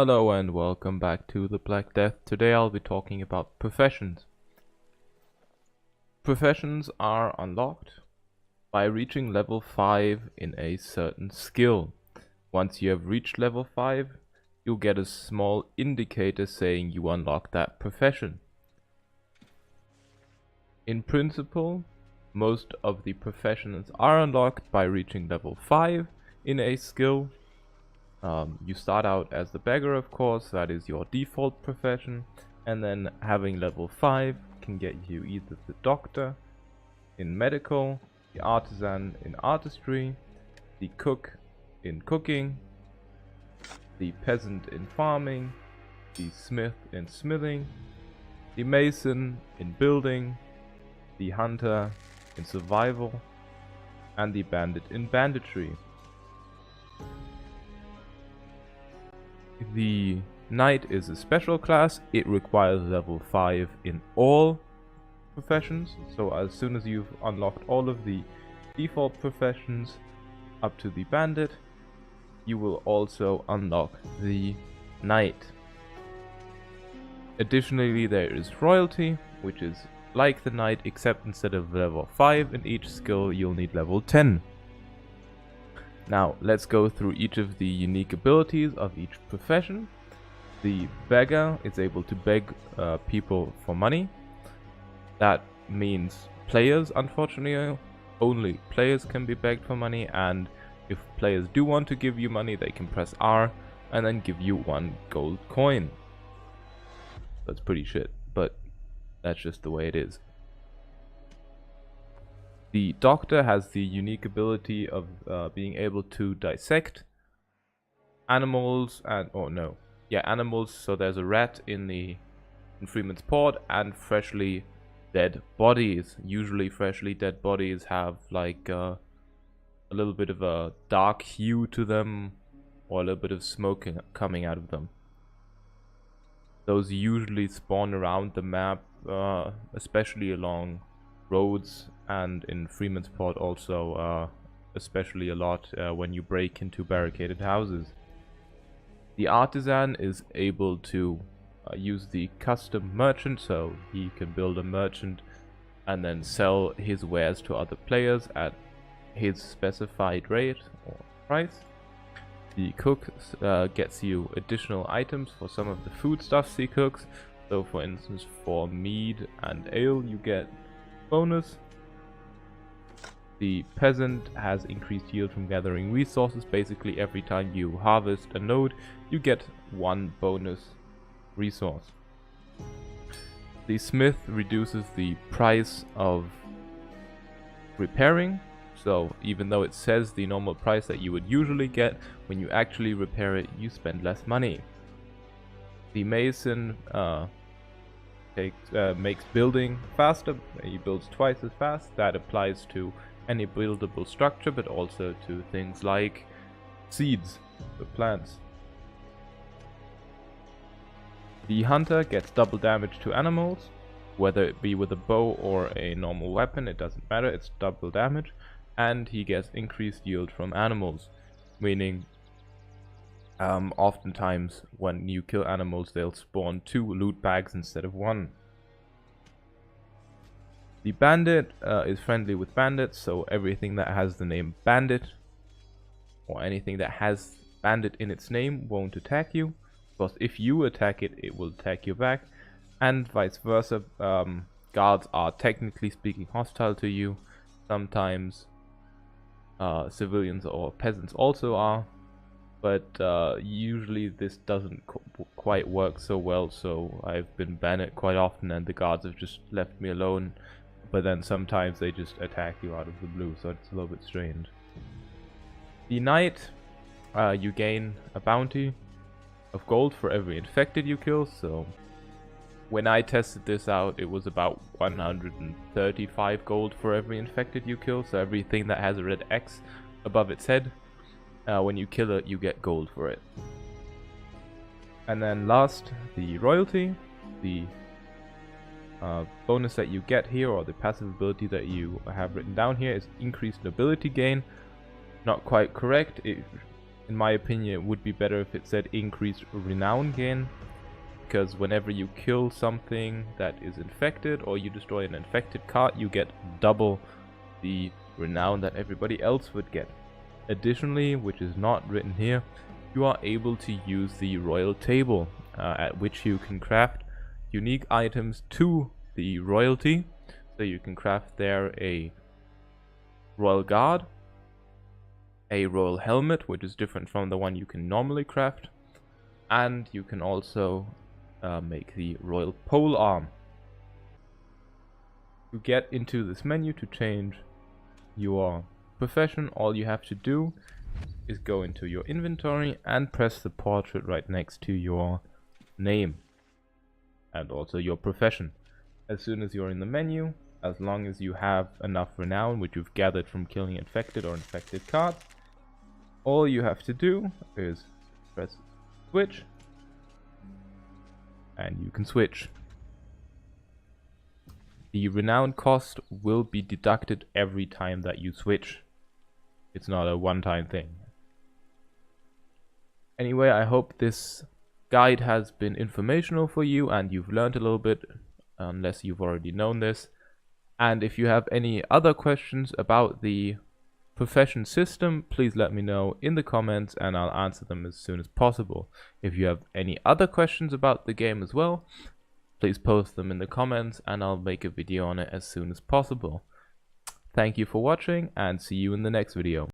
Hello and welcome back to the Black Death. Today I'll be talking about professions. Professions are unlocked by reaching level 5 in a certain skill. Once you have reached level 5, you'll get a small indicator saying you unlocked that profession. In principle, most of the professions are unlocked by reaching level 5 in a skill. You start out as the beggar, of course, that is your default profession, and then having level 5 can get you either the doctor in medical, the artisan in artistry, the cook in cooking, the peasant in farming, the smith in smithing, the mason in building, the hunter in survival, and the bandit in banditry. The knight is a special class. It requires level 5 in all professions, so as soon as you've unlocked all of the default professions up to the bandit, you will also unlock the knight. Additionally, there is royalty, which is like the knight, except instead of level 5 in each skill, you'll need level 10. Now, let's go through each of the unique abilities of each profession. The beggar is able to beg people for money. That means players, unfortunately, only players can be begged for money, and if players do want to give you money, they can press R and then give you 1 gold coin. That's pretty shit, but that's just the way it is. The doctor has the unique ability of being able to dissect animals animals. So there's a rat in Freeman's Port and freshly dead bodies. Usually freshly dead bodies have like a little bit of a dark hue to them, or a little bit of smoke coming out of them. Those usually spawn around the map, especially along roads, and in Freeman's Port also especially a lot when you break into barricaded houses. The artisan is able to use the custom merchant, so he can build a merchant and then sell his wares to other players at his specified rate or price. The cook gets you additional items for some of the foodstuffs he cooks. So for instance, for mead and ale you get bonus. The peasant has increased yield from gathering resources. Basically every time you harvest a node you get 1 bonus resource. The smith reduces the price of repairing, so even though it says the normal price that you would usually get, when you actually repair it you spend less money. The mason makes building faster. He builds twice as fast. That applies to any buildable structure, but also to things like seeds, the plants. The hunter gets double damage to animals, whether it be with a bow or a normal weapon, it doesn't matter, it's double damage. And he gets increased yield from animals, meaning oftentimes when you kill animals they'll spawn 2 loot bags instead of 1. The bandit is friendly with bandits, so everything that has the name bandit or anything that has bandit in its name won't attack you. Because if you attack it, it will attack you back, and vice versa. Guards are technically speaking hostile to you. Sometimes civilians or peasants also are, but usually this doesn't quite work so well, so I've been banned quite often and the guards have just left me alone. But then sometimes they just attack you out of the blue, so it's a little bit strange. The knight, you gain a bounty of gold for every infected you kill, so when I tested this out it was about 135 gold for every infected you kill, so everything that has a red X above its head, when you kill it you get gold for it. And then last, the royalty. The bonus that you get here, or the passive ability that you have written down here, is increased nobility gain. Not quite correct. in my opinion, it would be better if it said increased renown gain, because whenever you kill something that is infected or you destroy an infected card, you get double the renown that everybody else would get. Additionally, which is not written here, you are able to use the royal table, at which you can craft unique items to the royalty. So you can craft there a royal guard, a royal helmet, which is different from the one you can normally craft, and you can also make the royal pole arm. To get into this menu to change your profession, all you have to do is go into your inventory and press the portrait right next to your name and also your profession. As soon as you're in the menu, as long as you have enough renown which you've gathered from killing infected or infected cards, all you have to do is press switch and you can switch. The renown cost will be deducted every time that you switch. It's not a one-time thing. Anyway, I hope this guide has been informational for you and you've learned a little bit, unless you've already known this. And if you have any other questions about the profession system, please let me know in the comments and I'll answer them as soon as possible. If you have any other questions about the game as well, please post them in the comments and I'll make a video on it as soon as possible. Thank you for watching and see you in the next video.